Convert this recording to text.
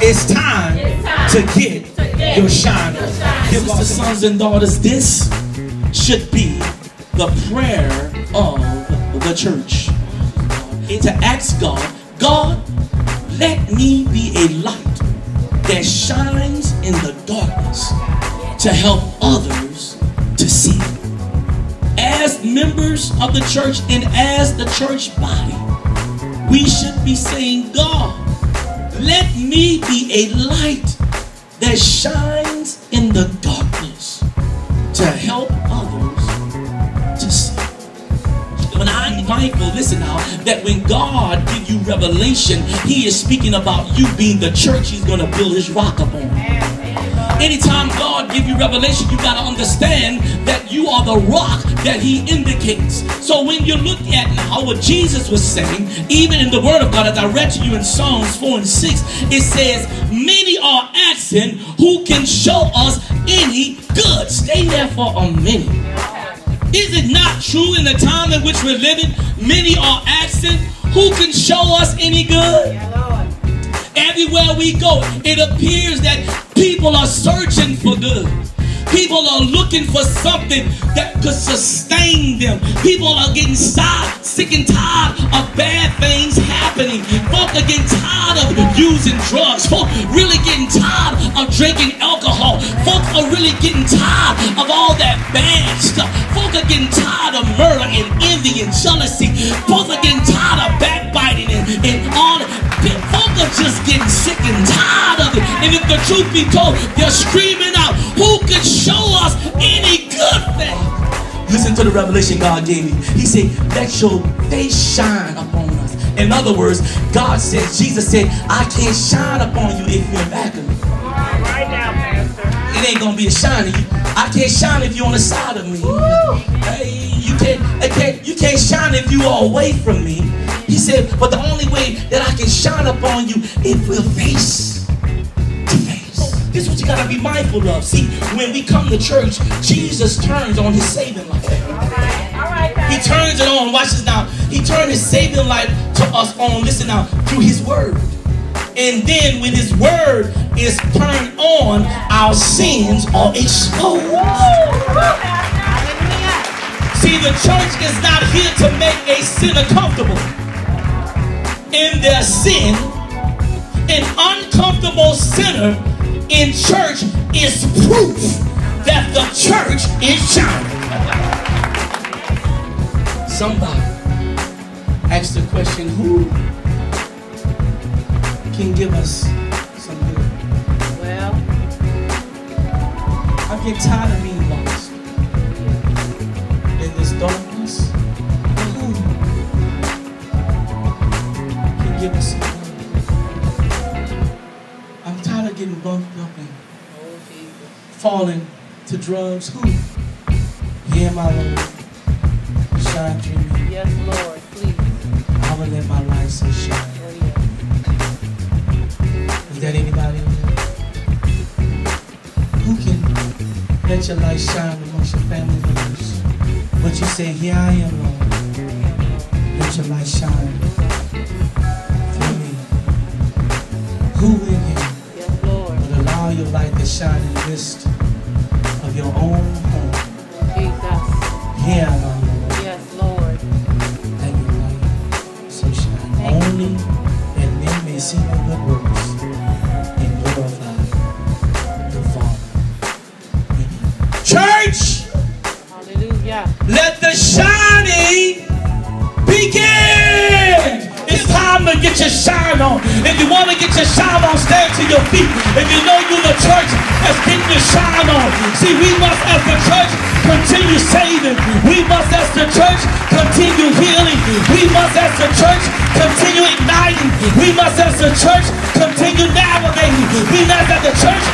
It's time to get your shine on. Sisters, sons, and daughters, this should be the prayer of the church. To ask God, God, let me be a light that shines in the darkness to help others to see. As members of the church and as the church body, we should be saying, God, let me be a light that shines in the darkness to help others to see. When I'm mindful, listen now, that when God gives you revelation, He is speaking about you being the church He's going to build His rock upon. Anytime God gives you revelation, you got to understand that you are the rock that He indicates. So when you look at now what Jesus was saying, even in the Word of God, as I read to you in Psalms 4 and 6, it says, many are asking who can show us any good. Stay there for a minute. Is it not true in the time in which we're living? Many are asking who can show us any good. Everywhere we go, it appears that people are searching for good. People are looking for something that could sustain them. People are getting sick and tired of bad things happening. Folk are getting tired of using drugs. Folk really getting tired of drinking alcohol. Folk are really getting tired of all that bad stuff. Folk are getting tired of murder and envy and jealousy. Folk are getting tired of backbiting and all that. Folk are just getting sick and tired of it. And if the truth be told, they're screaming out, who could show us any good thing? Listen to the revelation God gave me. He said, let your face shine upon us. In other words, God said, Jesus said, I can't shine upon you if you're in back of me. Right now, Pastor. It ain't gonna be a shine of you. I can't shine if you're on the side of me. Hey, you can't shine if you are away from me. He said, but the only way that I can shine upon you, it will face to face. This is what you gotta be mindful of. See, when we come to church, Jesus turns on His saving light. All right, He turns it on. Watch this now. He turned His saving light to us on, listen now, through His word. And then when His word is turned on, our sins are exposed. See, the church is not here to make a sinner comfortable in their sin. An uncomfortable sinner in church is proof that the church is shining. Somebody asked the question, who can give us some good? Well, I get tired of being lost in this darkness. Who can give us some good? I'm tired of getting bumped up and falling to drugs. Who? Hear my Lord. Shine through me. yes, Lord, please. I will let my light so shine. Oh, yes. Is that anybody in there? Who can let your light shine amongst your family members? But you say, here I am, Lord. Let your light shine through me. Who in here Yes, Lord. would allow your light to shine in the midst of your own home? Jesus. Here I am, Lord. Yes, Lord. Let your light so shine. Only that men may see your good works and glorify the Father in you. Church, Hallelujah. let the shining begin. It's time to get your shine on. If you want to get your shine on, stand to your feet. If you know you're the church that's getting your shine on. See, we must as the church continue saving. We must as the church continue healing. We must as the church continue igniting. We must as the church continue navigating. We must as the church